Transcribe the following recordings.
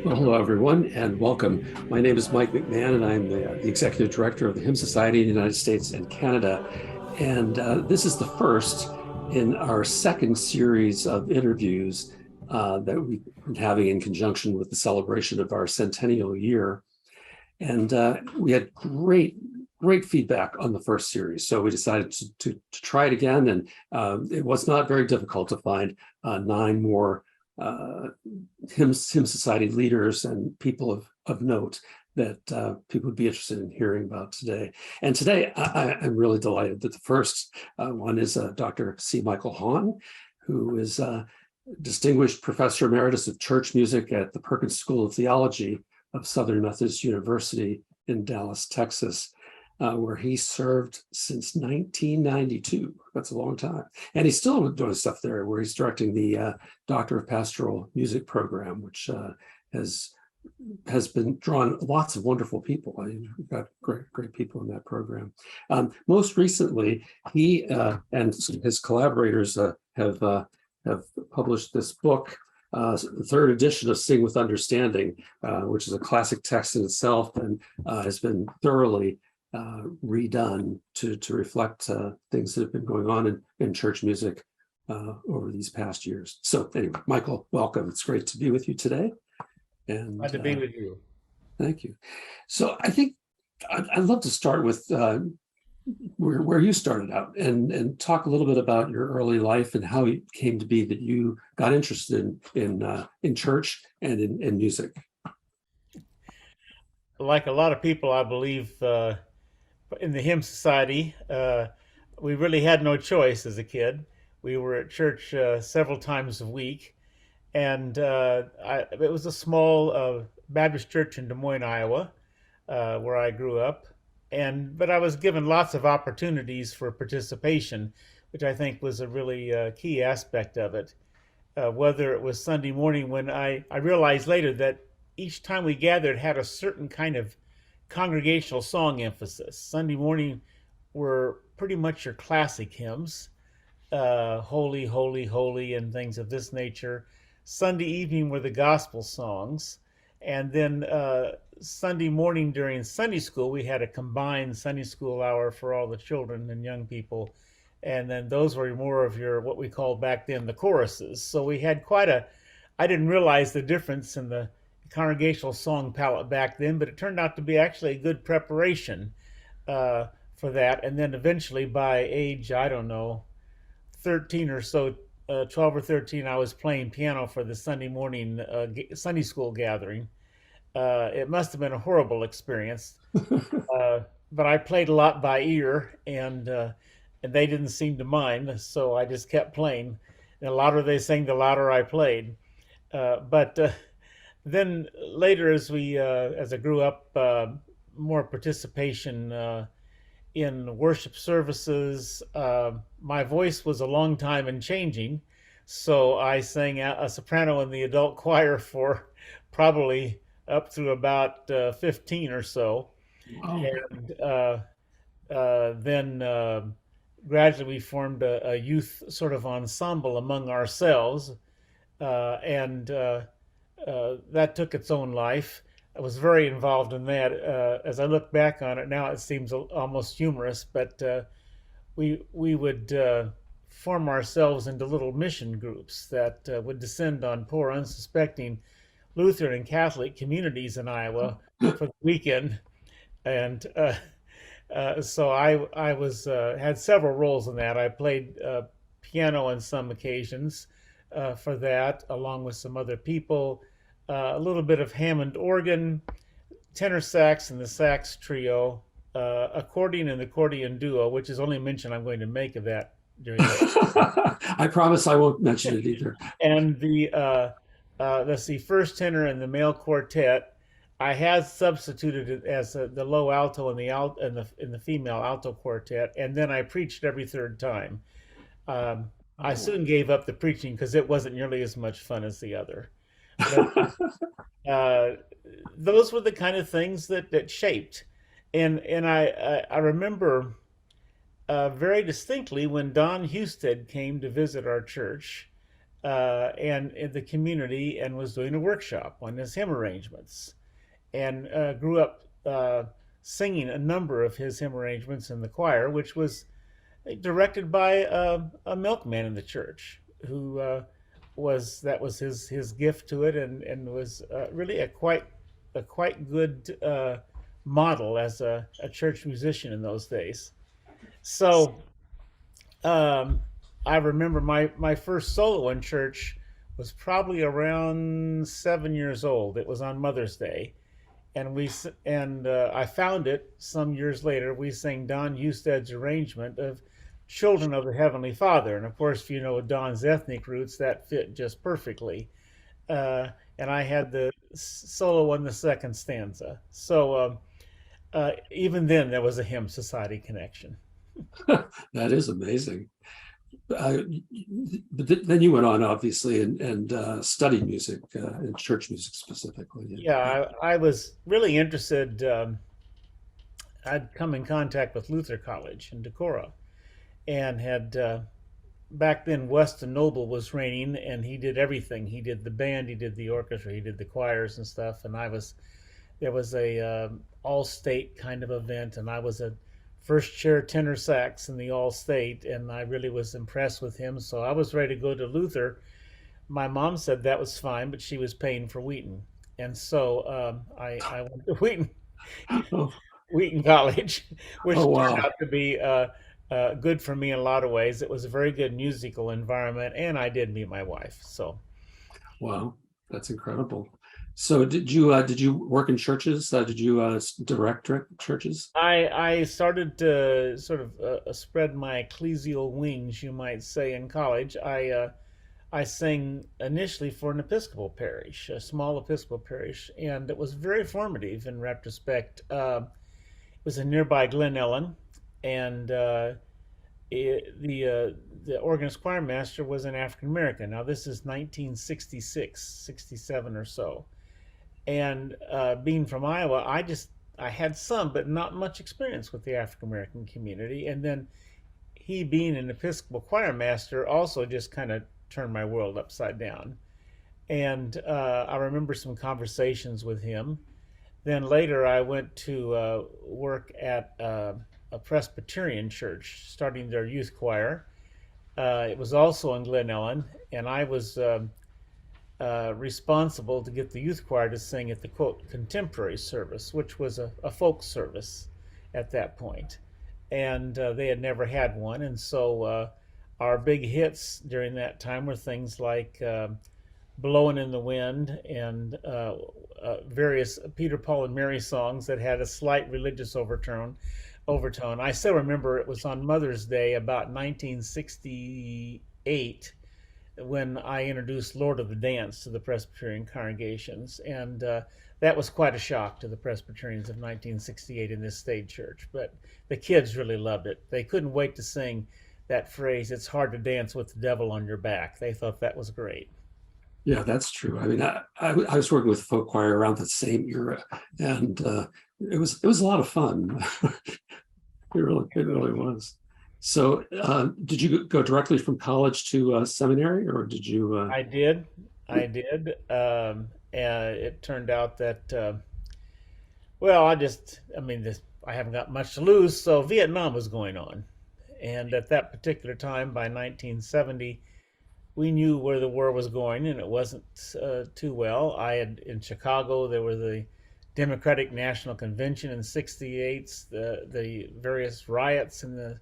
Well, hello, everyone, and welcome. My name is Mike McMahon, and I'm the Executive Director of the Hymn Society in the United States and Canada. And this is the first in our second series of interviews that we've been having in conjunction with the celebration of our centennial year. And we had great feedback on the first series. So we decided to try it again. And it was not very difficult to find 9 more hymn society leaders and people of note that people would be interested in hearing about today. And today, I'm really delighted that the first one is Dr. C. Michael Hawn, who is Distinguished Professor Emeritus of Church Music at the Perkins School of Theology of Southern Baptist University in Dallas, Texas, where he served since 1992. That's a long time. And he's still doing stuff there, where he's directing the Doctor of Pastoral music program, which has been drawn lots of wonderful people. We've got great people in that program. Most recently, he and his collaborators have published this book, the third edition of Sing with Understanding, which is a classic text in itself and has been thoroughly redone to reflect things that have been going on in church music over these past years. So anyway, Michael, welcome. It's great to be with you today. And glad to be with you. Thank you. So I think I'd love to start with where you started out and talk a little bit about your early life and how it came to be that you got interested in church and in music. Like a lot of people, I believe, in the hymn society, we really had no choice as a kid. We were at church several times a week, and it was a small Baptist church in Des Moines, Iowa, where I grew up. But I was given lots of opportunities for participation, which I think was a really key aspect of it. Whether it was Sunday morning, when I realized later that each time we gathered had a certain kind of congregational song emphasis. Sunday morning were pretty much your classic hymns, holy, holy, holy, and things of this nature. Sunday evening were the gospel songs. And then Sunday morning during Sunday school, we had a combined Sunday school hour for all the children and young people. And then those were more of your, what we called back then, the choruses. So we had I didn't realize the difference in the congregational song palette back then, but it turned out to be actually a good preparation for that. And then eventually by age, I don't know, 13 or so, 12 or 13, I was playing piano for the Sunday morning Sunday school gathering. It must have been a horrible experience, but I played a lot by ear, and they didn't seem to mind, so I just kept playing. And the louder they sang, the louder I played. But then later, as I grew up, more participation in worship services. My voice was a long time in changing, so I sang a soprano in the adult choir for probably up through about 15 or so. Oh. And then gradually we formed a youth sort of ensemble among ourselves, and that took its own life. I was very involved in that. As I look back on it now, it seems almost humorous, but we would form ourselves into little mission groups that would descend on poor, unsuspecting Lutheran and Catholic communities in Iowa for the weekend. And so I was had several roles in that. I played piano on some occasions for that, along with some other people. A little bit of Hammond organ, tenor sax and the sax trio, accordion and accordion duo, which is only mention I'm going to make of that during the I promise I won't mention it either. And the let's see, first tenor and the male quartet. I had substituted it as the low alto and the female alto quartet, and then I preached every third time. I soon gave up the preaching because it wasn't nearly as much fun as the other. But those were the kind of things that shaped, and I remember very distinctly when Don Husted came to visit our church. and in the community, and was doing a workshop on his hymn arrangements, and grew up singing a number of his hymn arrangements in the choir, which was directed by a milkman in the church who that was his gift to it, and was really a quite good model as a church musician in those days. So um, I remember my first solo in church was probably around 7 years old. It was on Mother's Day, and I found it some years later. We sang Don Husted's arrangement of "Children of the Heavenly Father," and of course, if you know Don's ethnic roots, that fit just perfectly. Uh, and I had the solo on the second stanza. So even then, there was a hymn society connection. That is amazing. Uh, but then you went on, obviously, and studied music, and church music specifically. Yeah, I was really interested. I'd come in contact with Luther College in Decorah, and had back then Weston Noble was reigning, and he did everything. He did the band, he did the orchestra, he did the choirs and stuff. And there was a all state kind of event, and I was a first chair tenor sax in the all state, and I really was impressed with him. So I was ready to go to Luther. My mom said that was fine, but she was paying for Wheaton, and so I went to Oh, Wheaton College, which oh turned wow, out to be good for me in a lot of ways. It was a very good musical environment, and I did meet my wife. So wow, that's incredible. So did you work in churches? Did you direct churches? I started to sort of spread my ecclesial wings, you might say, in college. I sang initially for an Episcopal parish, a small Episcopal parish, and it was very formative in retrospect. It was in nearby Glen Ellen, and the organist choir master was an African American. Now this is 1966, 67 or so, and being from Iowa, I had some, but not much experience with the African American community. And then he being an Episcopal choir master also just kind of turned my world upside down. And I remember some conversations with him. Then later, I went to work at a Presbyterian church, starting their youth choir. It was also in Glen Ellen, and I was responsible to get the youth choir to sing at the quote contemporary service, which was a folk service at that point. And they had never had one. And so our big hits during that time were things like Blowing in the Wind and various Peter, Paul, and Mary songs that had a slight religious overtone. I still remember it was on Mother's Day about 1968 when I introduced Lord of the Dance to the Presbyterian congregations. And that was quite a shock to the Presbyterians of 1968 in this state church. But the kids really loved it. They couldn't wait to sing that phrase, "It's hard to dance with the devil on your back." They thought that was great. Yeah, that's true. I mean, I was working with folk choir around the same era, and it was a lot of fun. It really was. So, did you go directly from college to seminary, or did you? I did. I did. And it turned out that, well, I mean, I haven't got much to lose. So Vietnam was going on. And at that particular time, by 1970, we knew where the war was going, and it wasn't too well. In Chicago, there were the Democratic National Convention in '68, the various riots in the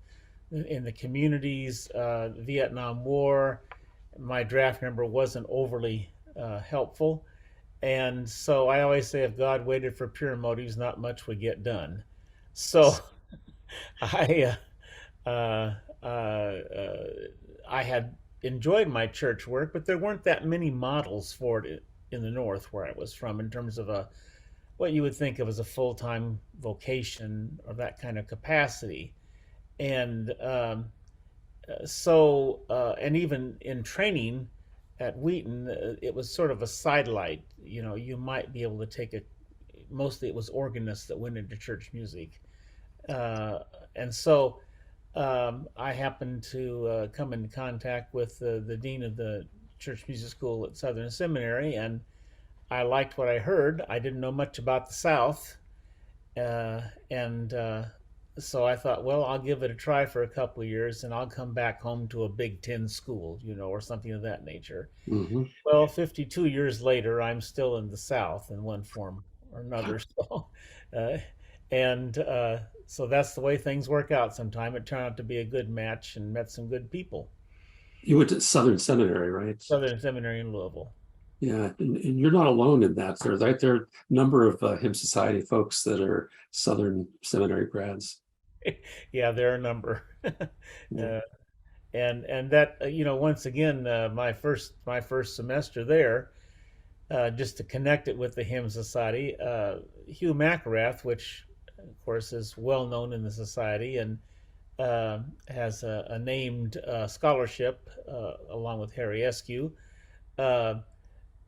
communities, the Vietnam War. My draft number wasn't overly helpful, and so I always say, if God waited for pure motives, not much would get done. So I uh, uh, uh, I had enjoyed my church work, but there weren't that many models for it in the North where I was from in terms of a what you would think of as a full-time vocation or that kind of capacity. And and even in training at Wheaton, it was sort of a sidelight. You know, you might be able to take it. Mostly, it was organists that went into church music, and so I happened to come into contact with the dean of the church music school at Southern Seminary, and I liked what I heard. I didn't know much about the South, and so I thought, well, I'll give it a try for a couple of years, and I'll come back home to a Big Ten school, or something of that nature. Hmm. Well, 52 years later, I'm still in the South in one form or another. Uh, and so that's the way things work out sometime. It turned out to be a good match and met some good people. You went to Southern Seminary, right? Southern Seminary in Louisville. Yeah, and you're not alone in that. There are a number of Hymn Society folks that are Southern Seminary grads. Yeah, there are a number. Yeah. uh, and that once again, my first semester there, just to connect it with the Hymn Society, Hugh McElrath, which of course is well known in the society and has a named scholarship along with Harry Eskew uh,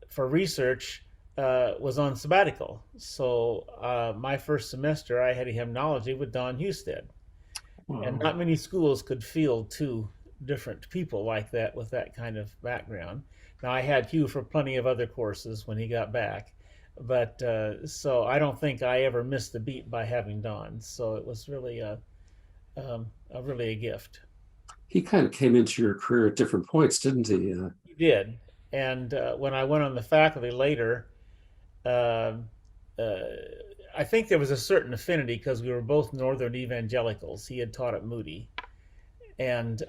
for research, was on sabbatical. So my first semester, I had hymnology with Don Husted, and Wow. not many schools could field two different people like that with that kind of background. Now I had Hugh for plenty of other courses when he got back, but so I don't think I ever missed a beat by having Don. So it was really really a gift. He kind of came into your career at different points, didn't he? He did, and when I went on the faculty later, uh, uh, I think there was a certain affinity because we were both Northern evangelicals. He had taught at Moody, and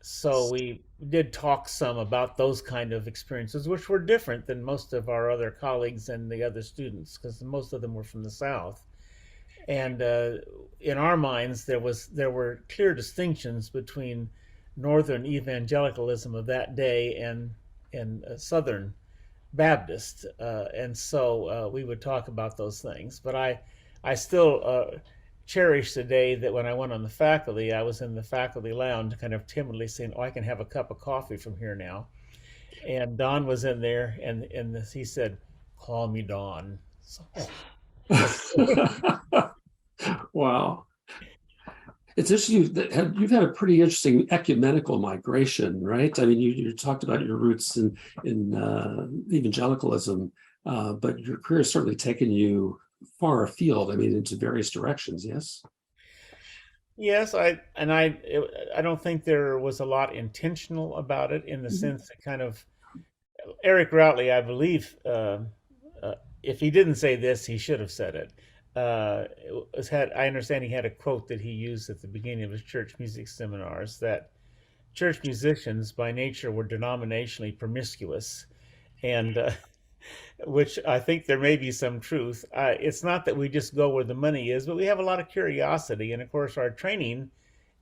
so we did talk some about those kind of experiences, which were different than most of our other colleagues and the other students, because most of them were from the South. And in our minds, there were clear distinctions between Northern evangelicalism of that day and Southern Baptist, and so we would talk about those things. But I still cherish the day that when I went on the faculty, I was in the faculty lounge, kind of timidly saying, "Oh, I can have a cup of coffee from here now." And Don was in there, and he said, "Call me Don." So, Wow. It's interesting you've had a pretty interesting ecumenical migration, right? I mean, you talked about your roots in evangelicalism, but your career has certainly taken you far afield. I mean, into various directions. Yes. yes, I don't think there was a lot intentional about it in the Mhm. sense that kind of Eric Routley, I believe, uh, if he didn't say this, he should have said it. I understand he had a quote that he used at the beginning of his church music seminars that church musicians by nature were denominationally promiscuous, and which I think there may be some truth. It's not that we just go where the money is, but we have a lot of curiosity, and of course, our training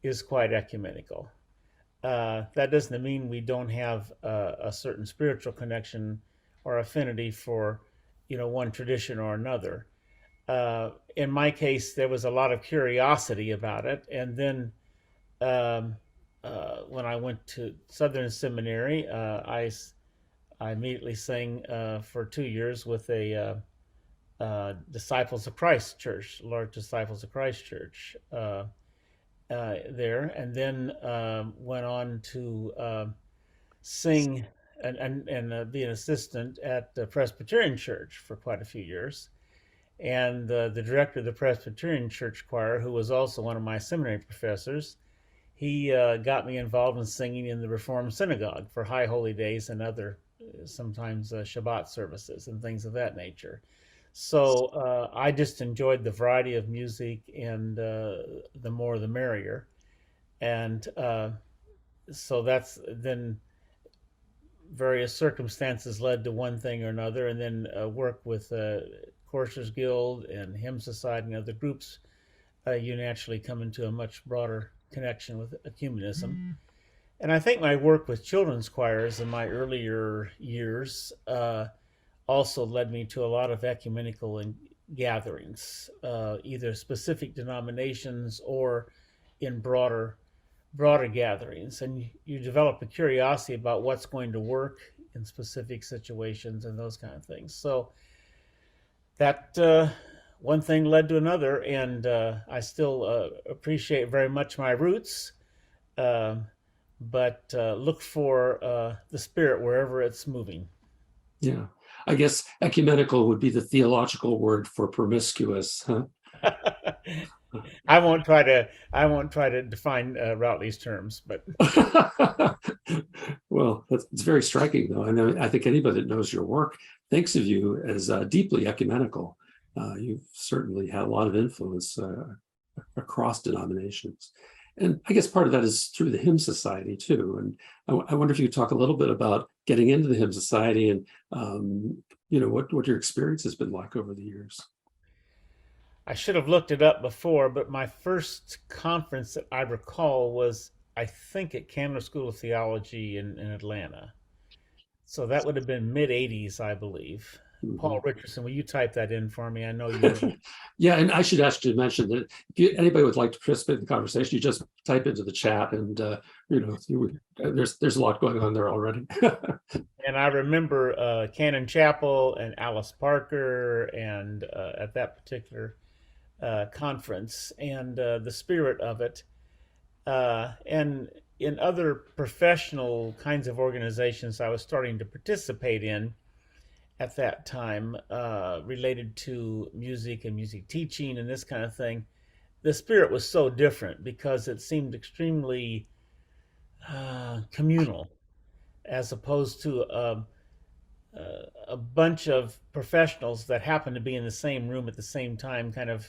is quite ecumenical. That doesn't mean we don't have a certain spiritual connection or affinity for, one tradition or another. In my case, there was a lot of curiosity about it, and then um, when I went to Southern Seminary, I immediately sang for 2 years with a Disciples of Christ church, large Disciples of Christ church. There, and then went on to sing and be an assistant at the Presbyterian Church for quite a few years. And the director of the Presbyterian Church Choir, who was also one of my seminary professors, he got me involved in singing in the Reformed Synagogue for High Holy Days and other sometimes Shabbat services and things of that nature. So I just enjoyed the variety of music, and the more the merrier. And so that's then various circumstances led to one thing or another, and then work with Choristers Guild and Hymn Society and other groups. You naturally come into a much broader connection with ecumenism. And I think my work with children's choirs in my earlier years also led me to a lot of ecumenical gatherings, either specific denominations or in broader gatherings, and you develop a curiosity about what's going to work in specific situations and those kind of things. So that one thing led to another, and I still appreciate very much my roots. Uh, but look for the Spirit wherever it's moving. Yeah. I guess ecumenical would be the theological word for promiscuous, huh? I won't try to define Routley's terms, but Well, it's very striking, though. And I think anybody that knows your work thinks of you as deeply ecumenical. You've certainly had a lot of influence across denominations. And I guess part of that is through the Hymn Society, too. And I wonder if you could talk a little bit about getting into the Hymn Society and, what your experience has been like over the years. I should have looked it up before. But my first conference that I recall was, I think, at Congregational School of Theology in Atlanta. So that would have been mid '80s, I believe. Paul Mhm. Richardson, will you type that in for me? I know you know. Yeah, and I should ask you to mention that if anybody would like to participate in the conversation, you just type into the chat, and there's a lot going on there already. And I remember Cannon Chapel and Alice Parker, and at that particular conference, and the spirit of it. And in other professional kinds of organizations I was starting to participate in at that time, related to music and music teaching and this kind of thing, the spirit was so different because it seemed extremely communal, as opposed to a bunch of professionals that happened to be in the same room at the same time, kind of.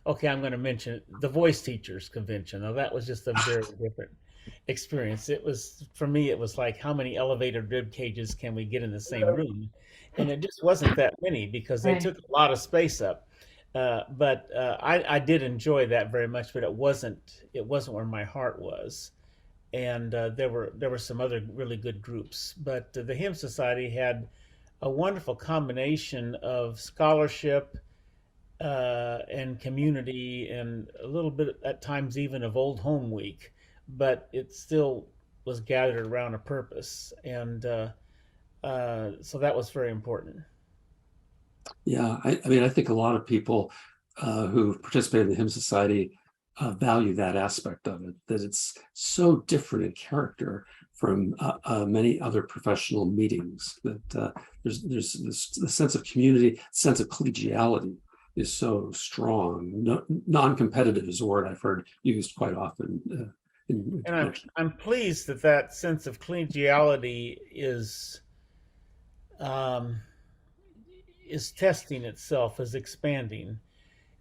Okay, I'm going to mention the voice teachers convention. Now that was just a very different experience. It was, for me, it was like, how many elevator rib cages can we get in the same room? And it just wasn't that many because they Right. took a lot of space up. But I did enjoy that very much, but it wasn't where my heart was. And there were some other really good groups. But the Hymn Society had a wonderful combination of scholarship and community, and a little bit at times even of Old Home Week, but it still was gathered around a purpose, and so that was very important. Yeah, I mean, I think a lot of people who participate in the Hymn Society value that aspect of it, that it's so different in character from many other professional meetings, that there's this the sense of community, sense of collegiality is so strong. No, non-competitive is a word I've heard used quite often in And I'm connection. I'm pleased that that sense of collegiality um, is testing itself, is expanding.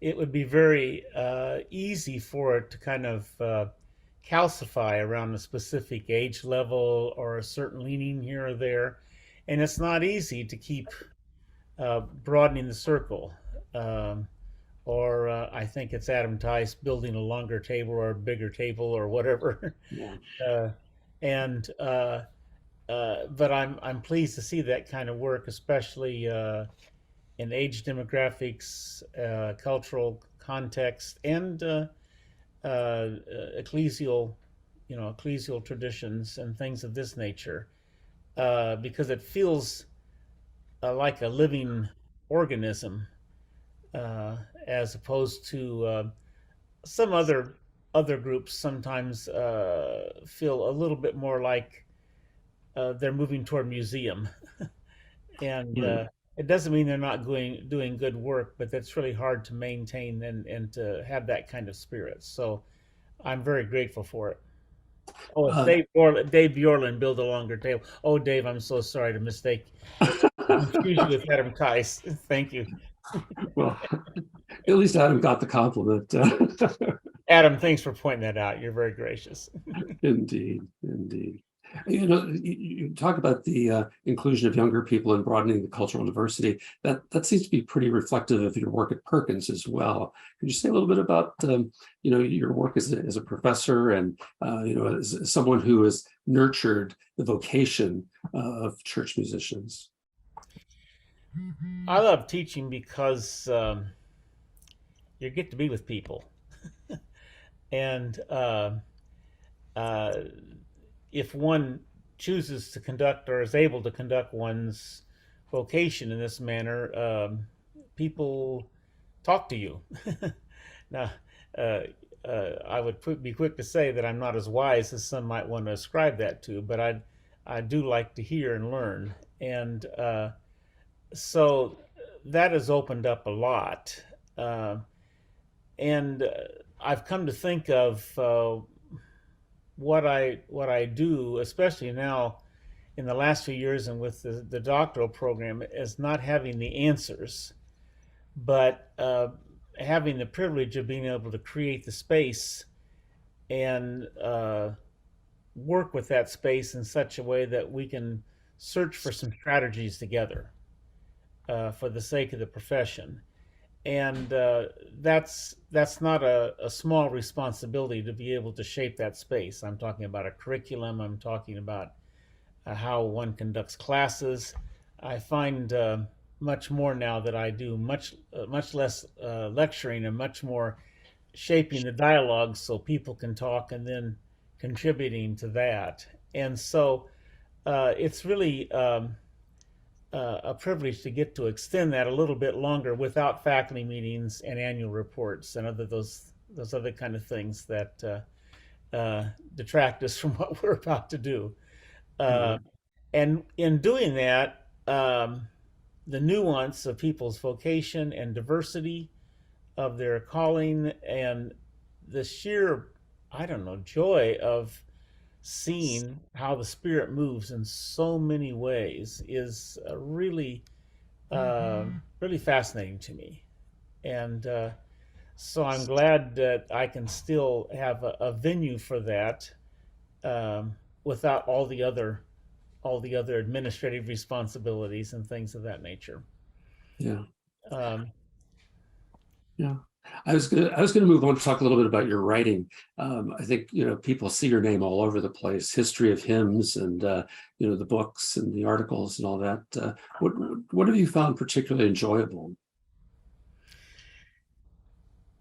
It would be very easy for it to kind of calcify around a specific age level or a certain leaning here or there. And it's not easy to keep broadening the circle. Or I think it's Adam Tice building a longer table or a bigger table or whatever. Yeah. uh, and But I'm pleased to see that kind of work, especially in age demographics, cultural context, and ecclesial, ecclesial traditions and things of this nature, because it feels like a living organism, as opposed to some other groups sometimes feel a little bit more like they're moving toward museum. And Right. it doesn't mean they're not doing good work, but that's really hard to maintain and to have that kind of spirit. So I'm very grateful for it. Oh, it's Uh, Dave Bjorlin, build a longer table. Oh, Dave, I'm so sorry to confuse you with Adam Tice. Thank you. well, at least Adam got the compliment. Adam, thanks for pointing that out. You're very gracious. Indeed, indeed. You talk about the inclusion of younger people and broadening the cultural diversity. That seems to be pretty reflective of your work at Perkins as well. Could you say a little bit about your work as a professor and as someone who has nurtured the vocation of church musicians? I love teaching because you get to be with people. And uh, if one chooses to conduct or is able to conduct one's vocation in this manner, people talk to you. Now, uh, I would be quick to say that I'm not as wise as some might want to ascribe that to, but I do like to hear and learn, and so that has opened up a lot. Uh, and I've come to think of what I do, especially now in the last few years and with the doctoral program, as not having the answers, but having the privilege of being able to create the space and work with that space in such a way that we can search for some strategies together for the sake of the profession. And that's not a small responsibility to be able to shape that space. I'm talking about a curriculum. I'm talking about how one conducts classes. I find much more now that I do much less lecturing and much more shaping the dialogue so people can talk and then contributing to that. And so it's really a privilege to get to extend that a little bit longer without faculty meetings and annual reports and those other kind of things that detract us from what we're about to do. Uh, and in doing that, the nuance of people's vocation and diversity of their calling and the sheer, I don't know, joy of seeing how the Spirit moves in so many ways is really fascinating to me. And so I'm glad that I can still have a venue for that without all the other administrative responsibilities and things of that nature. Yeah. Um, Yeah. I was gonna move on to talk a little bit about your writing. I think people see your name all over the place, history of hymns, and the books and the articles and all that. What have you found particularly enjoyable?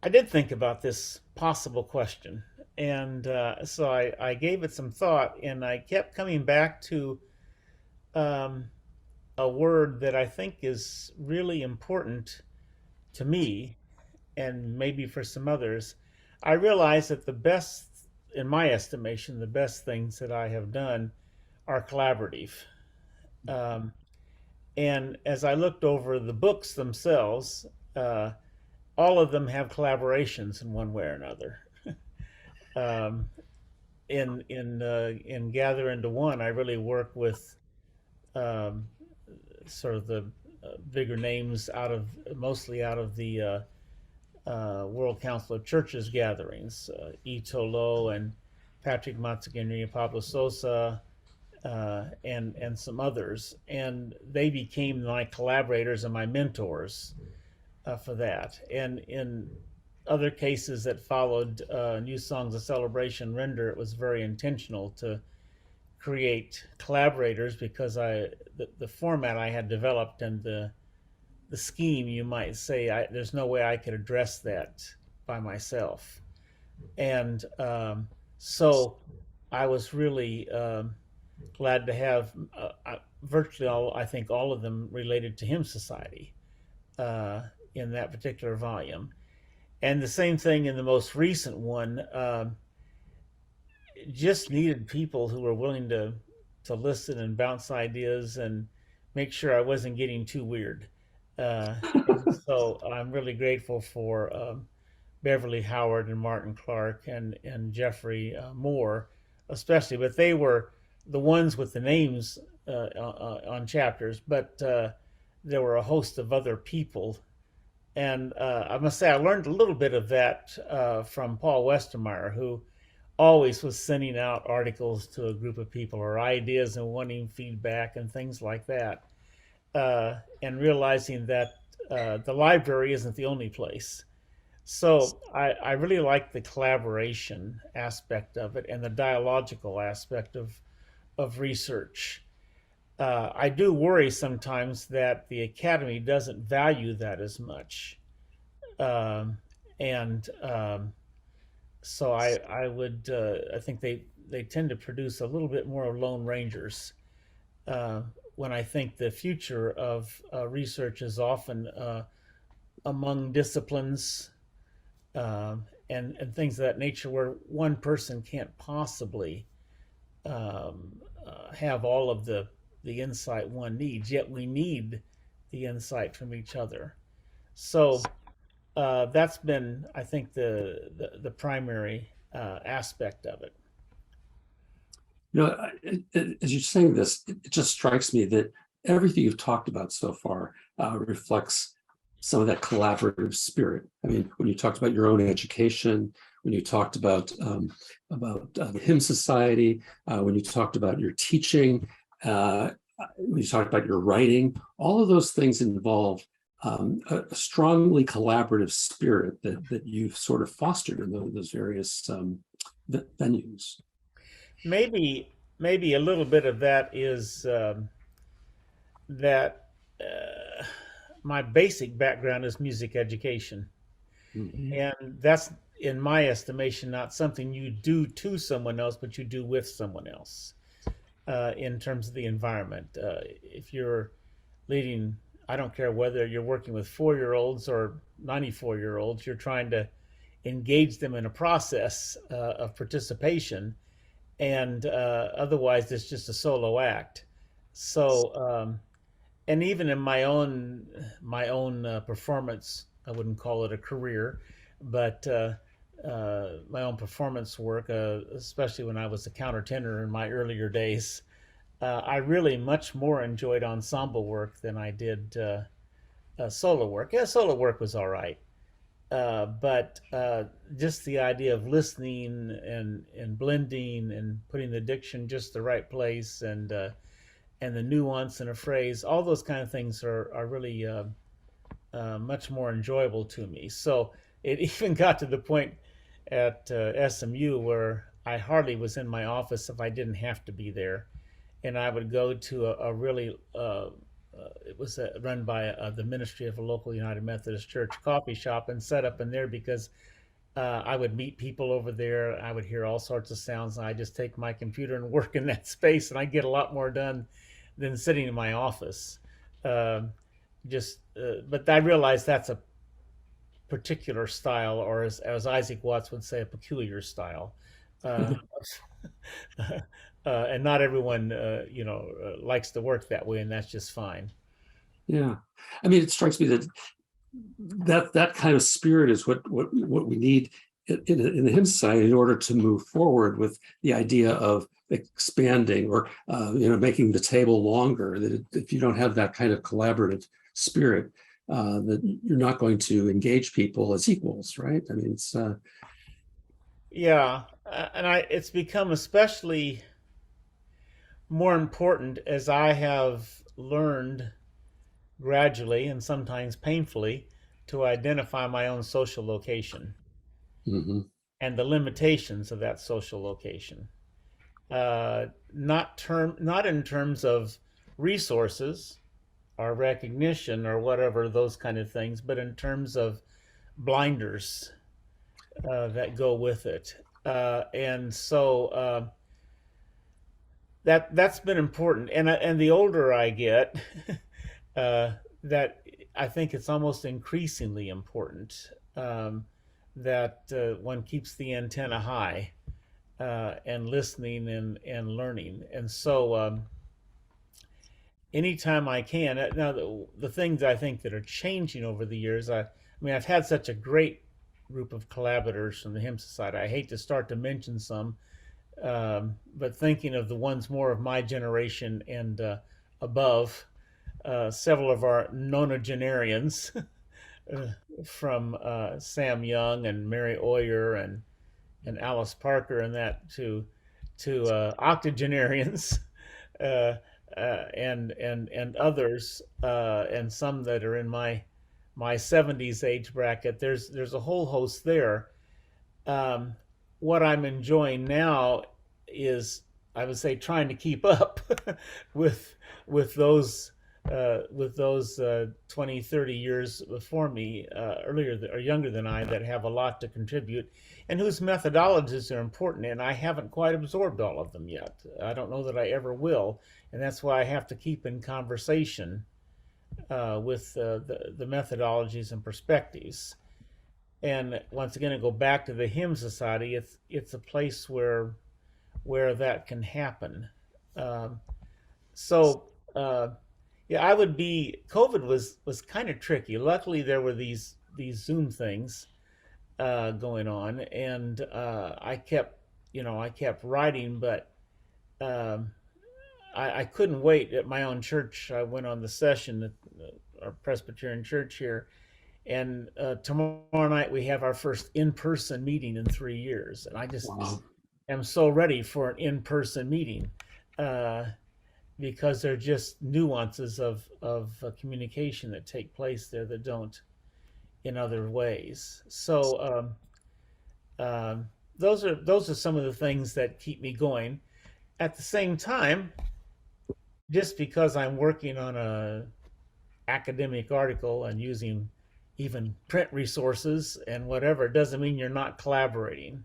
I did think about this possible question, and so I gave it some thought, and I kept coming back to um, a word that I think is really important to me and maybe for some others. I realize that the best, in my estimation, the best things that I have done are collaborative. Um, and as I looked over the books themselves, uh, all of them have collaborations in one way or another. Um, in Gather into One, I really work with um, sort of the bigger names mostly out of the World Council of Churches gatherings, Ito Lo and Patrick Matsugenri and Pablo Sosa, and some others, and they became my collaborators and my mentors for that. And in other cases that followed, New Songs of Celebration Render, it was very intentional to create collaborators because the format I had developed and the scheme, you might say, there's no way I could address that by myself. And so I was really glad to have virtually all, I think all of them related to Hymn Society uh, in that particular volume. And the same thing in the most recent one, just needed people who were willing to listen and bounce ideas and make sure I wasn't getting too weird. And so I'm really grateful for Beverly Howard and Martin Clarke and Geoffrey Moore, especially. But they were the ones with the names on chapters. But there were a host of other people, and I must say I learned a little bit of that from Paul Westermeyer, who always was sending out articles to a group of people or ideas and wanting feedback and things like that, and realizing that the library isn't the only place. So I really like the collaboration aspect of it and the dialogical aspect of research. I do worry sometimes that the academy doesn't value that as much. Um, and so I think they tend to produce a little bit more Lone Rangers when I think the future of research is often among disciplines, and things of that nature, where one person can't possibly have all of the insight one needs, yet we need the insight from each other. So that's been, I think, the primary aspect of it. As you're saying this, it just strikes me that everything you've talked about so far reflects some of that collaborative spirit. I mean, when you talked about your own education, when you talked about the Hymn Society, when you talked about your teaching, when you talked about your writing, all of those things involve a strongly collaborative spirit that you've sort of fostered in those various venues. Maybe a little bit of that is that my basic background is music education. Mm-hmm. And that's, in my estimation, not something you do to someone else, but you do with someone else in terms of the environment. If you're leading, I don't care whether you're working with 4-year-olds or 94-year-olds, you're trying to engage them in a process of participation, and otherwise it's just a solo act. So, and even in my own performance, I wouldn't call it a career, but my own performance work, especially when I was a countertenor in my earlier days, I really much more enjoyed ensemble work than I did solo work. Yeah, solo work was all right, but just the idea of listening and blending and putting the diction just the right place, and the nuance in a phrase, all those kind of things are really much more enjoyable to me. So it even got to the point at SMU where I hardly was in my office if I didn't have to be there, and I would go to a really it was run by the ministry of a local United Methodist Church coffee shop, and set up in there because I would meet people over there. I would hear all sorts of sounds, and I just take my computer and work in that space, and I get a lot more done than sitting in my office. But I realize that's a particular style, or as Isaac Watts would say, a peculiar style. Uh, and not everyone, likes to work that way, and that's just fine. Yeah, I mean, it strikes me that kind of spirit is what we need in the Hymn Society in order to move forward with the idea of expanding or making the table longer. That if you don't have that kind of collaborative spirit, that you're not going to engage people as equals, right? I mean, it's Yeah, and it's become especially more important as I have learned gradually and sometimes painfully to identify my own social location mhm. and the limitations of that social location. Not in terms of resources or recognition or whatever those kind of things, but in terms of blinders that go with it. And so that's been important. And the older I get, that I think it's almost increasingly important, that one keeps the antenna high and listening and learning. And so anytime I can, now the things I think that are changing over the years, I mean, I've had such a great group of collaborators from the Hymn Society. I hate to start to mention some, but thinking of the ones more of my generation and above, several of our nonagenarians, from Sam Young and Mary Oyer and Alice Parker, and that to octogenarians, uh, and others, and some that are in my 70s age bracket. There's a whole host there. Um, what I'm enjoying now is, I would say, trying to keep up with with those with those 20, 30 years before me, earlier or younger than I, that have a lot to contribute and whose methodologies are important. And I haven't quite absorbed all of them yet. I don't know that I ever will. And that's why I have to keep in conversation with the methodologies and perspectives. And once again, I go back to the Hymn Society. It's a place where that can happen. Um, so yeah, I would be. COVID was kind of tricky. Luckily, there were these Zoom things going on, and I kept writing, but um, I couldn't wait at my own church. I went on the session at our Presbyterian church here, and tomorrow night we have our first in-person meeting in 3 years, and I just Wow. am so ready for an in-person meeting uh, because there are just nuances of communication that take place there that don't in other ways. So those are some of the things that keep me going. At the same time, just because I'm working on a academic article and using even print resources and whatever doesn't mean you're not collaborating.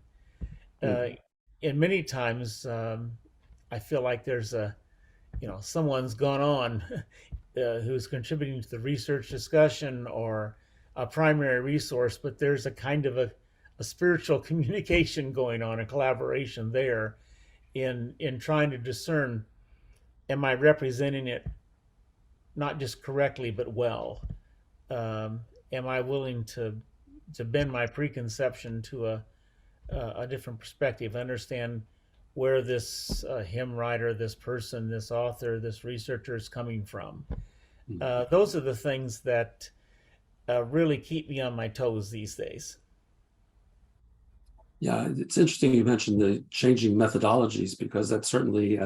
Uh, Mhm. and many times I feel like there's someone's gone on who's contributing to the research discussion or a primary resource, but there's a kind of a spiritual communication going on, a collaboration there in trying to discern, am I representing it not just correctly but well? Am I willing to bend my preconception to a different perspective, understand where this hymn writer, this person, this author, this researcher is coming from? Those are the things that really keep me on my toes these days. Yeah, it's interesting you mentioned the changing methodologies because that certainly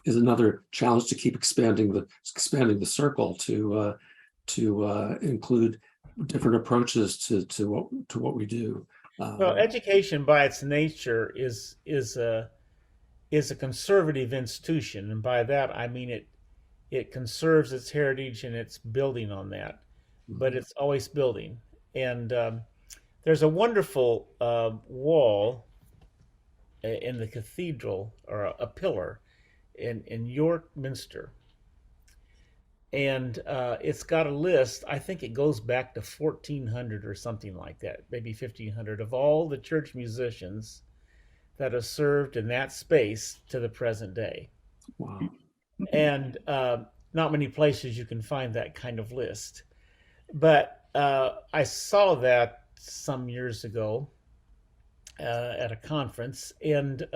is another challenge to keep expanding the circle to include different approaches to what we do. Well, Um, education by its nature is a conservative institution, and by that I mean it conserves its heritage and it's building on that, but it's always building. And there's a wonderful wall in the cathedral, or a pillar in York Minster, and it's got a list. I think it goes back to 1400 or something like that, maybe 1500, of all the church musicians that have served in that space to the present day. wow. And not many places you can find that kind of list. But I saw that some years ago at a conference, and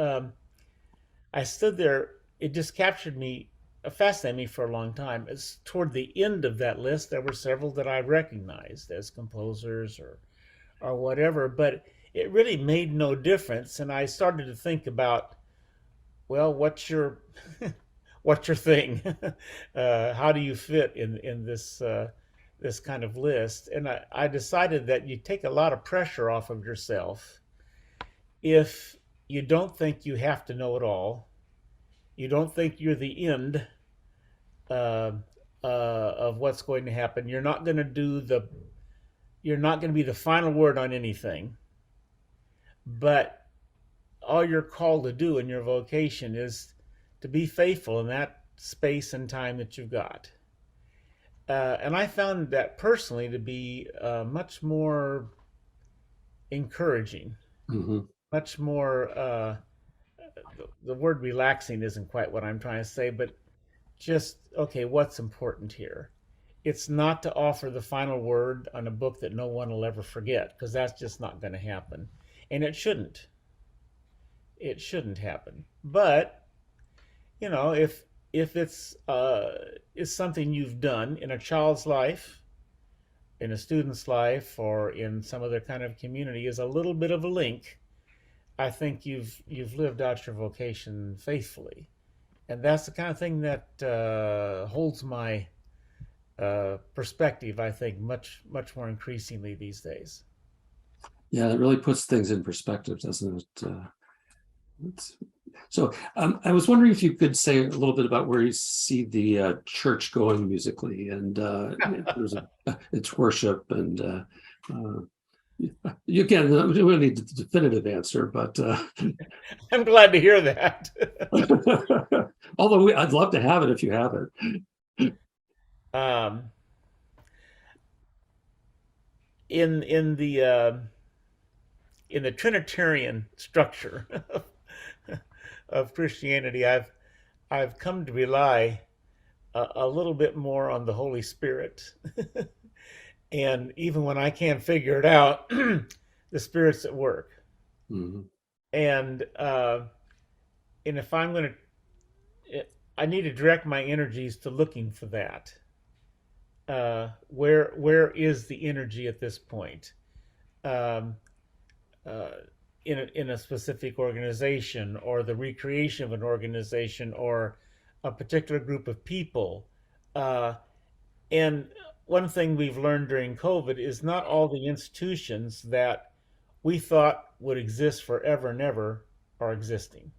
I stood there. It just captured me, fascinated me for a long time. It's toward the end of that list, there were several that I recognized as composers or whatever, but it really made no difference. And I started to think about, well, what's your thing? How do you fit in this kind of list? And I decided that you take a lot of pressure off of yourself if you don't think you have to know it all. You don't think you're the end uh, of what's going to happen. You're not going to be the final word on anything. But all you're called to do in your vocation is to be faithful in that space and time that you've got. And I found that personally to be much more encouraging, Mhm. much more. The word relaxing isn't quite what I'm trying to say, but just okay. What's important here? It's not to offer the final word on a book that no one will ever forget, because that's just not going to happen, and it shouldn't. It shouldn't happen. But if it's something you've done in a child's life, in a student's life, or in some other kind of community, is a little bit of a link. I think you've lived out your vocation faithfully, and that's the kind of thing that holds my perspective. I think much more increasingly these days. Yeah, it really puts things in perspective, doesn't it? It's- so I was wondering if you could say a little bit about where you see the church going musically and in terms of its worship and you again, we don't need the definitive answer, but I'm glad to hear that. although I'd love to have it if you have it. um, in the in the Trinitarian structure of Christianity, I've come to rely a little bit more on the Holy Spirit. And even when I can't figure it out, the Spirit's at work. Mm-hmm. And if I'm going to, I need to direct my energies to looking for that. Where is the energy at this point? Um, uh, in a specific organization, or the recreation of an organization, or a particular group of people. And one thing we've learned during COVID is not all the institutions that we thought would exist forever and ever are existing.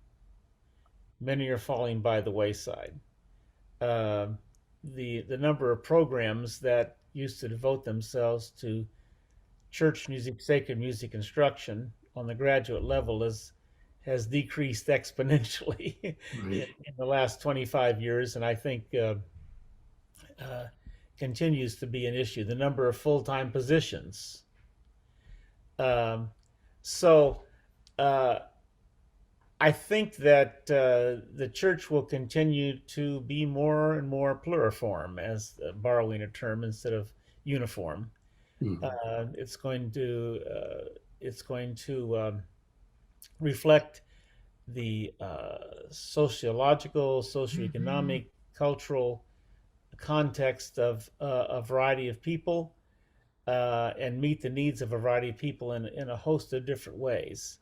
Many are falling by the wayside. Uh, the number of programs that used to devote themselves to church music, sacred music instruction on the graduate level has decreased exponentially Right. in the last 25 years, and I think uh, continues to be an issue. The number of full-time positions. Um, so uh, I think that the church will continue to be more and more pluriform, as borrowing a term instead of uniform. Mm-hmm. It's going to reflect the sociological, socioeconomic, cultural context of a variety of people, and meet the needs of a variety of people in a host of different ways.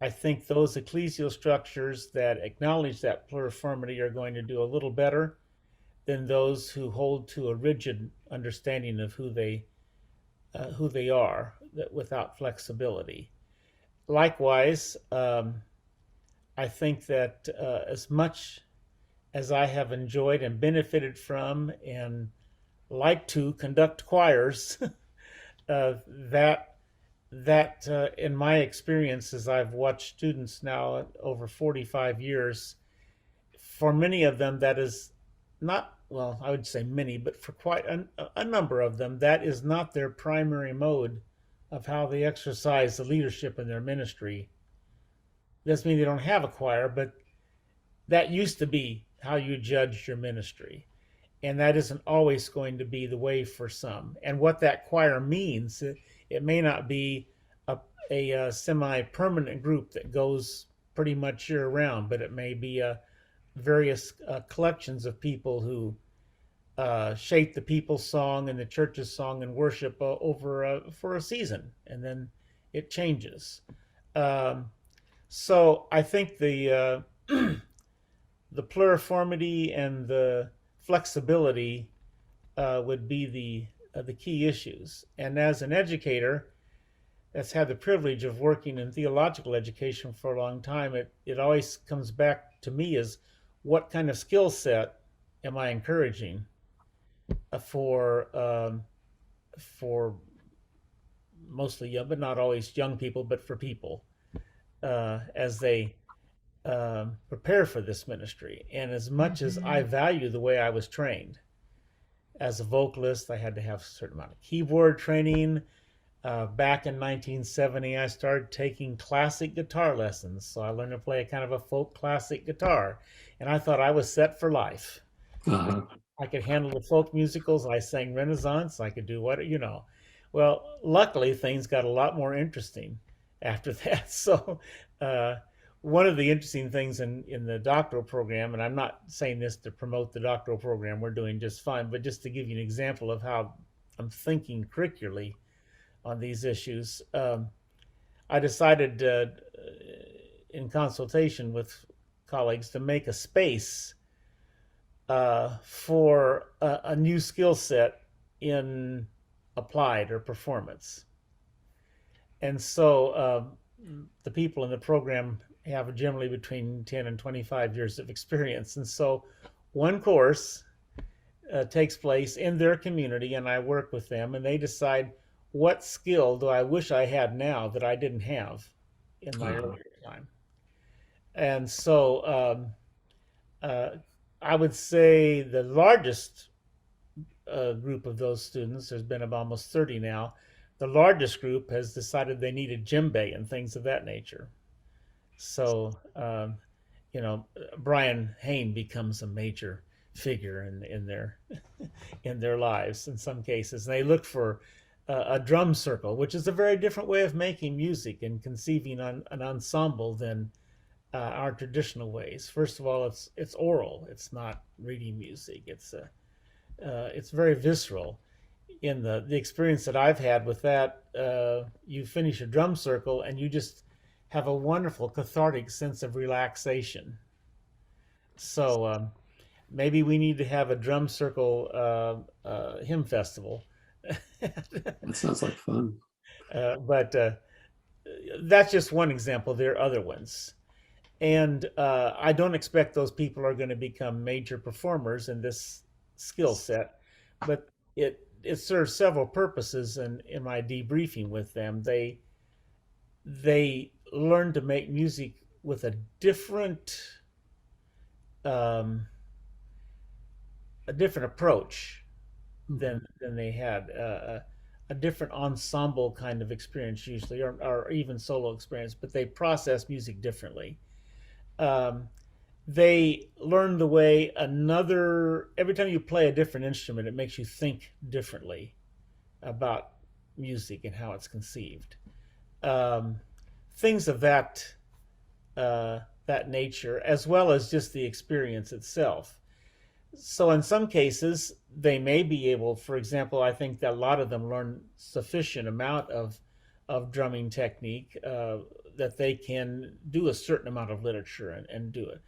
I think those ecclesial structures that acknowledge that pluriformity are going to do a little better than those who hold to a rigid understanding of who they are, that without flexibility. Likewise, I think that as much as I have enjoyed and benefited from and like to conduct choirs, that in my experience, as I've watched students now over 45 years, for many of them that is not, well, I would say many, but for quite a number of them, that is not their primary mode of how they exercise the leadership in their ministry. Doesn't mean they don't have a choir, but that used to be how you judged your ministry. And that isn't always going to be the way for some. And what that choir means, it may not be a semi-permanent group that goes pretty much year round, but it may be various collections of people who shape the people's song and the church's song and worship for a season, and then it changes. Um, so I think the pluriformity and the flexibility would be the key issues. And as an educator that's had the privilege of working in theological education for a long time, it always comes back to me as what kind of skill set am I encouraging for mostly young, but not always young people, but for people as they prepare for this ministry. And as much as I value the way I was trained as a vocalist, I had to have a certain amount of keyboard training. Back in 1970, I started taking classic guitar lessons. So I learned to play a kind of a folk classic guitar. And I thought I was set for life. Uh-huh. I could handle the folk musicals. I sang Renaissance. I could do what. Well, luckily, things got a lot more interesting after that. So, uh, one of the interesting things in the doctoral program, and I'm not saying this to promote the doctoral program, we're doing just fine, but just to give you an example of how I'm thinking curricularly on these issues, I decided in consultation with colleagues to make a space for a new skill set in applied or performance. And so the people in the program have generally between 10 and 25 years of experience. And so one course takes place in their community, and I work with them, and they decide what skill do I wish I had now that I didn't have in my Uh-huh. earlier time. And so I would say the largest group of those students, there's been about almost 30 now, The largest group has decided they need a djembe and things of that nature. So, Brian Hawn becomes a major figure in their lives in some cases. And they look for a drum circle, which is a very different way of making music and conceiving an ensemble than our traditional ways. First of all, it's oral. It's not reading music. It's very visceral. In the experience that I've had with that, you finish a drum circle and you just have a wonderful cathartic sense of relaxation. So maybe we need to have a drum circle hymn festival. That sounds like fun. But that's just one example. There are other ones. And I don't expect those people are going to become major performers in this skill set, but it serves several purposes. And in my debriefing with them, they learn to make music with um, a different approach than they had. A different ensemble kind of experience usually, or even solo experience, but they process music differently. Um, they learn the way every time you play a different instrument, it makes you think differently about music and how it's conceived. Um, Things of that nature, as well as just the experience itself. So in some cases, they may be able, for example, I think that a lot of them learn sufficient amount of drumming technique that they can do a certain amount of literature and do it.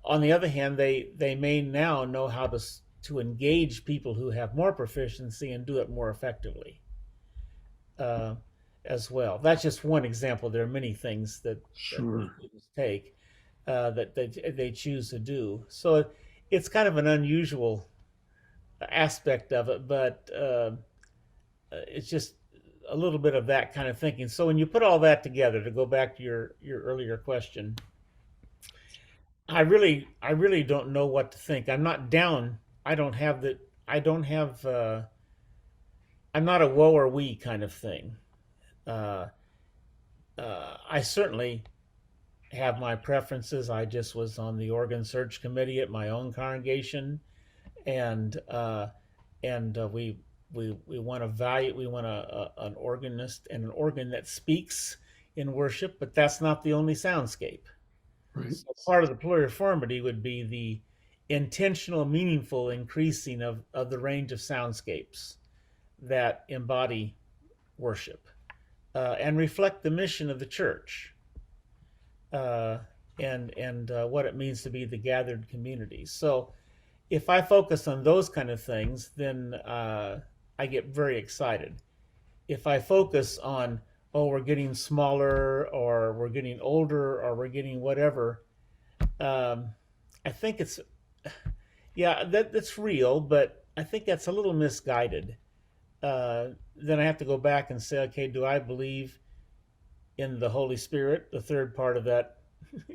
On the other hand, they may now know how to engage people who have more proficiency and do it more effectively uh, as well. That's just one example. There are many things that Sure. students take that they choose to do. So it's kind of an unusual aspect of it, but it's just a little bit of that kind of thinking. So when you put all that together, to go back to your earlier question, I really don't know what to think. I'm not down. I don't have the. I don't have. I'm not a woe or we kind of thing. Uh, I certainly have my preferences. I just was on the organ search committee at my own congregation, and we want an organist and an organ that speaks in worship, but that's not the only soundscape. Right. So part of the pluriformity would be the intentional, meaningful increasing of the range of soundscapes that embody worship and reflect the mission of the church uh, and what it means to be the gathered community. So if I focus on those kind of things, then I get very excited. If I focus on, oh, we're getting smaller, or we're getting older, or we're getting whatever, um, I think yeah, that's real, but I think that's a little misguided. Then I have to go back and say, okay, do I believe in the Holy Spirit, the third part of that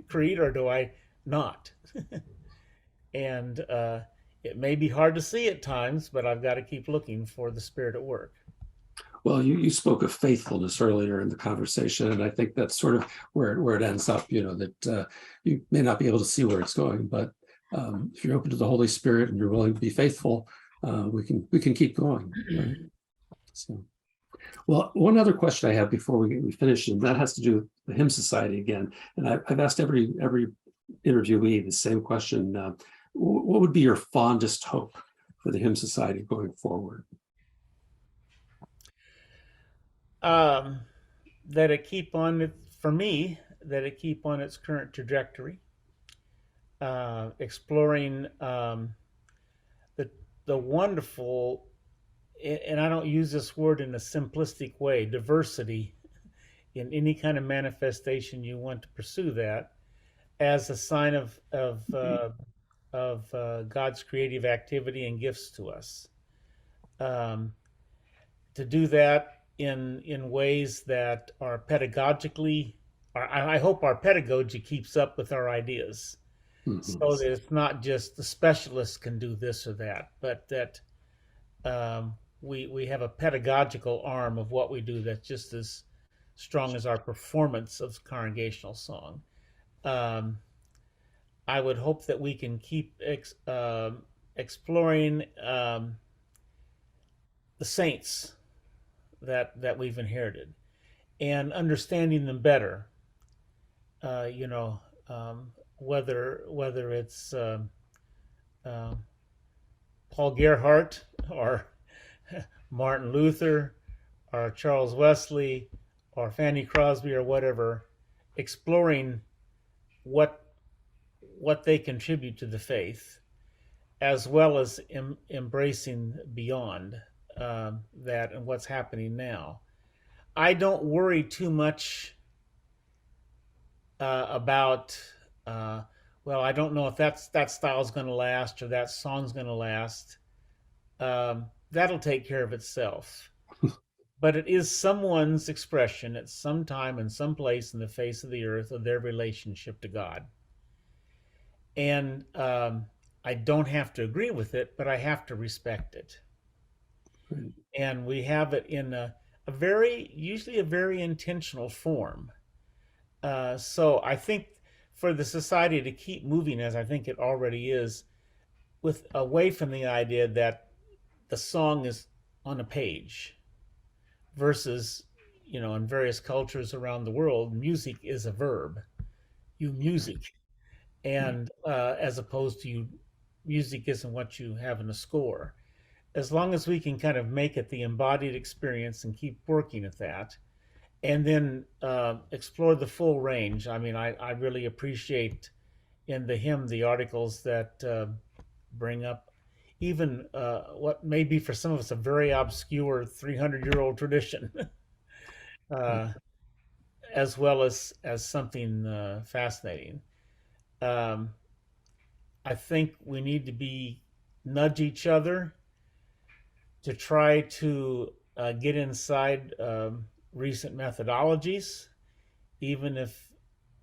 creed, or do I not? And it may be hard to see at times, but I've got to keep looking for the Spirit at work. Well, you spoke of faithfulness earlier in the conversation, and I think that's sort of where it ends up. That you may not be able to see where it's going, but if you're open to the Holy Spirit and you're willing to be faithful, we can keep going. Right? So, well, one other question I have before we finish, and that has to do with the Hymn Society again. And I've asked every interviewee the same question: what would be your fondest hope for the Hymn Society going forward? Um, that it keep on it for me that it keep on its current trajectory, exploring the wonderful, and I don't use this word in a simplistic way, diversity in any kind of manifestation you want to pursue that as a sign of God's creative activity and gifts to us. Um, to do that in ways that are pedagogically, I hope our pedagogy keeps up with our ideas, Mhm. so that it's not just the specialists can do this or that, but that we have a pedagogical arm of what we do that's just as strong as our performance of congregational song. Um, I would hope that we can keep exploring the saints that we've inherited and understanding them better. You know, whether it's uh, Paul Gerhardt or Martin Luther or Charles Wesley or Fanny Crosby or whatever, exploring what what they contribute to the faith, as well as embracing beyond that and what's happening now. I don't worry too much about. Well, I don't know if that style's going to last or that song's going to last. That'll take care of itself. But it is someone's expression at some time and some place in the face of the earth of their relationship to God. And I don't have to agree with it, but I have to respect it. Right. And we have it in a very, usually a very intentional form. So I think for the society to keep moving as I think it already is, with away from the idea that the song is on a page versus, you know, in various cultures around the world, music is a verb. You music, and as opposed to you, music isn't what you have in a score. As long as we can kind of make it the embodied experience and keep working at that, and then explore the full range. I mean, I really appreciate in the hymn the articles that bring up even what may be for some of us a very obscure 300-year-old tradition, uh, as well as something fascinating. Um, I think we need to be nudge each other to try to get inside recent methodologies, even if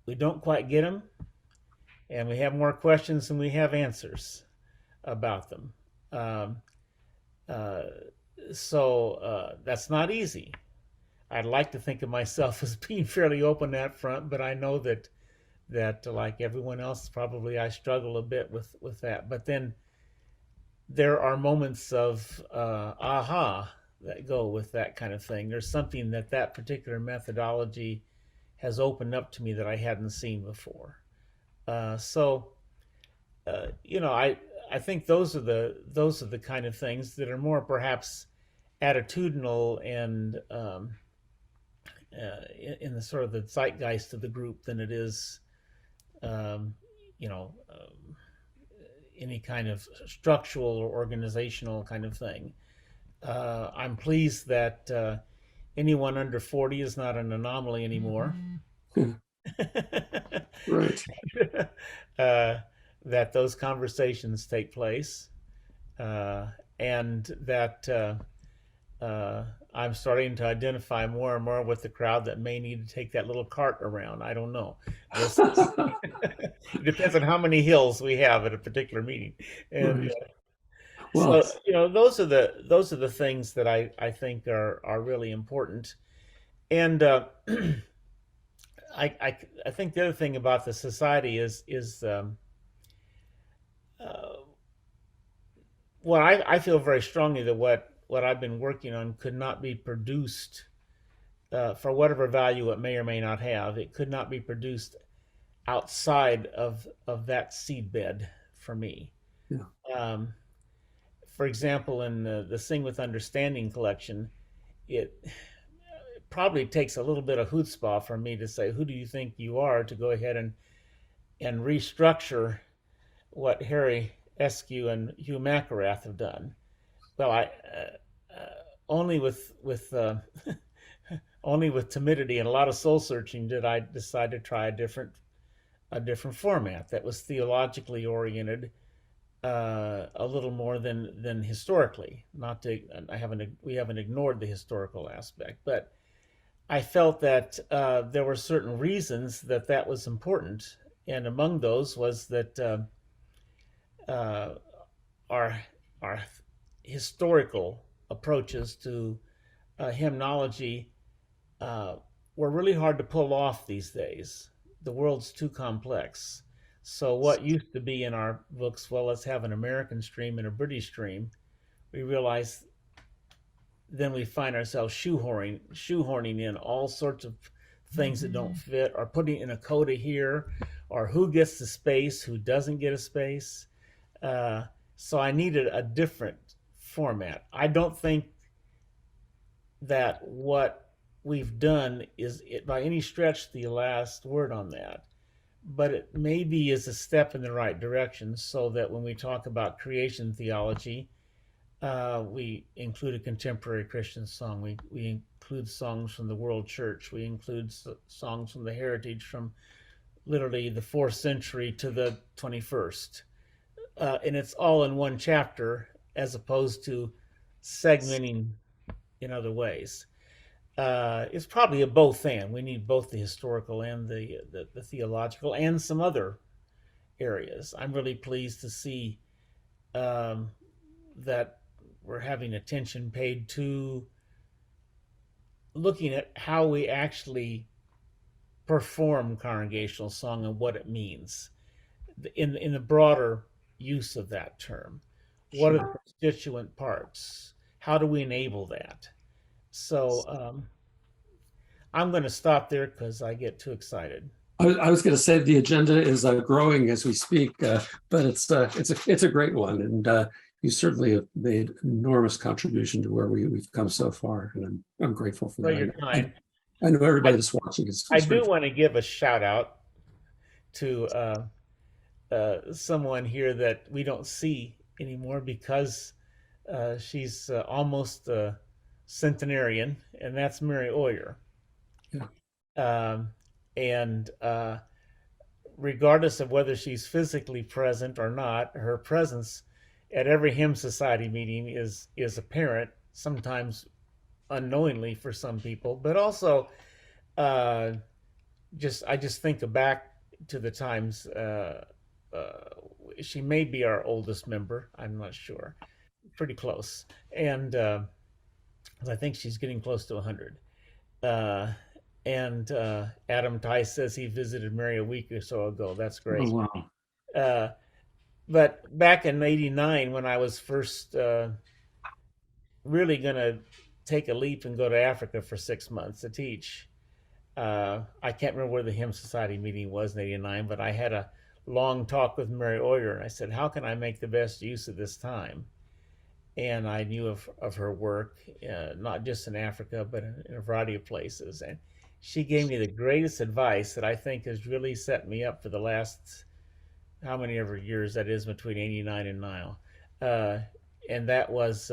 we don't quite get them, and we have more questions than we have answers about them. Um, uh, so that's not easy. I'd like to think of myself as being fairly open that front, but I know that like everyone else, probably I struggle a bit with that. But then there are moments of aha that go with that kind of thing. There's something that particular methodology has opened up to me that I hadn't seen before. You know, I think those are the kind of things that are more perhaps attitudinal and in the sort of the zeitgeist of the group than it is, um, you know, any kind of structural or organizational kind of thing. I'm pleased that anyone under 40 is not an anomaly anymore. Right. uh, that those conversations take place, and that I'm starting to identify more and more with the crowd that may need to take that little cart around. I don't know. It depends on how many hills we have at a particular meeting, and Right. Well, so you know those are the things that I think are really important. And I think the other thing about the society is uh, well, I feel very strongly that what I've been working on could not be produced for whatever value it may or may not have. It could not be produced outside of that seedbed for me. yeah. Um, for example, in the Sing with Understanding collection, it probably takes a little bit of chutzpah for me to say, "Who do you think you are?" to go ahead and restructure what Harry Eskew and Hugh McElrath have done. Well, I only with only with timidity and a lot of soul searching did I decide to try a different format that was theologically oriented, a little more than historically. Not to we haven't ignored the historical aspect, but I felt that there were certain reasons that was important, and among those was that uh, our historical approaches to hymnology were really hard to pull off these days. The world's too complex. So what used to be in our books, well, let's have an American stream and a British stream, we realize then we find ourselves shoehorning in all sorts of things that don't fit, or putting in a coda here, or who gets the space, who doesn't get a space. So I needed a different format. I don't think that what we've done is by any stretch the last word on that, but it maybe is a step in the right direction, so that when we talk about creation theology, we include a contemporary Christian song. We include songs from the World Church. We include songs from the heritage from literally the 4th century to the 21st. And it's all in one chapter, as opposed to segmenting in other ways. It's probably a both and. We need both the historical and the theological and some other areas. I'm really pleased to see that we're having attention paid to looking at how we actually perform congregational song and what it means in the broader use of that term. What are the constituent parts? How do we enable that? So I'm going to stop there because I get too excited. I was going to say the agenda is growing as we speak, but it's a great one, and you certainly have made an enormous contribution to where we've come so far, and I'm grateful for that. You're kind. I know everybody that's watching is. I do want to give a shout out to someone here that we don't see anymore because she's almost a centenarian, and that's Mary Oyer. Yeah. And regardless of whether she's physically present or not, her presence at every hymn society meeting is apparent, sometimes unknowingly for some people, but also I just think back to the times she may be our oldest member. I'm not sure, pretty close, and I think she's getting close to 100. And Adam Tice says he visited Mary a week or so ago. That's great. Oh, wow. But back in '89, when I was first really going to take a leap and go to Africa for 6 months to teach, I can't remember where the Hymn Society meeting was in '89, but I had a long talk with Mary Oyer, and I said, how can I make the best use of this time? And I knew of her work, not just in Africa, but in a variety of places. And she gave me the greatest advice that I think has really set me up for the last, how many ever years that is between '89 and now. And that was,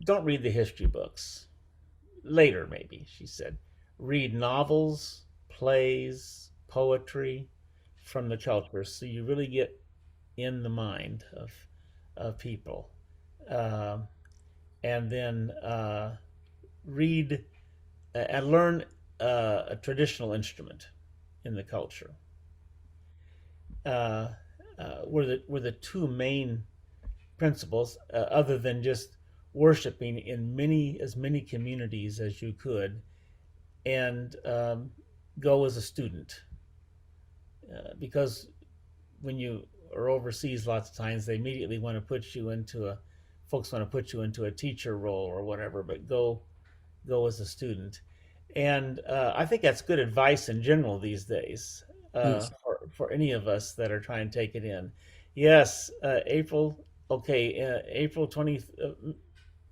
don't read the history books. Later, maybe, she said. Read novels, plays, poetry from the culture, so you really get in the mind of people. And then read and learn a traditional instrument in the culture. Were the two main principles, other than just worshiping in as many communities as you could, and go as a student, because when you are overseas, lots of times they immediately want to put you into folks want to put you into a teacher role or whatever, but go as a student. And I think that's good advice in general these days, Yes. for any of us that are trying to take it in. Yes, April 5th,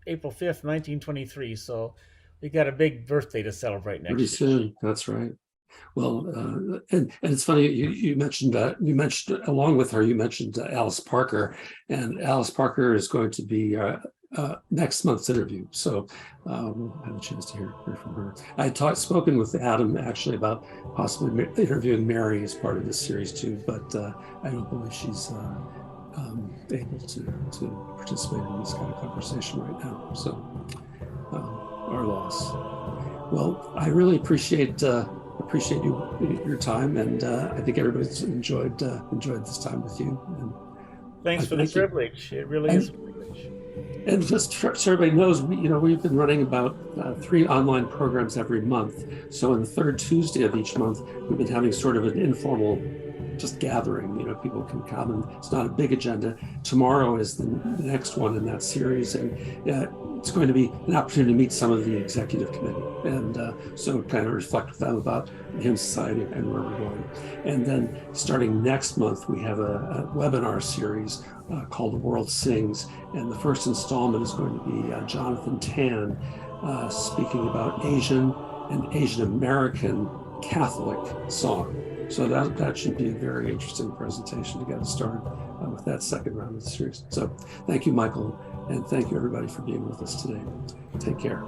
1923. So we got a big birthday to celebrate next Pretty year. soon. That's right. Well, and it's funny you mentioned along with her, you mentioned Alice Parker, and Alice Parker is going to be next month's interview. So we'll have a chance to hear from her. I had spoken with Adam actually about possibly interviewing Mary as part of this series too, but I don't believe she's able to participate in this kind of conversation right now. So our loss. Well, I really appreciate your time, and I think everybody's enjoyed this time with you. And thanks for the privilege. It really is a privilege. And just so everybody knows, we've been running about 3 online programs every month. So on the third Tuesday of each month, we've been having sort of an informal just gathering. People can come, and it's not a big agenda. Tomorrow is the next one in that series, and it's going to be an opportunity to meet some of the executive committee, and so kind of reflect with them about the Hymn Society and where we're going. And then starting next month, we have a webinar series called The World Sings, and the first installment is going to be Jonathan Tan speaking about Asian and Asian American Catholic song. So that should be a very interesting presentation to get us started with that second round of the series. So thank you, Michael, and thank you everybody for being with us today. Take care.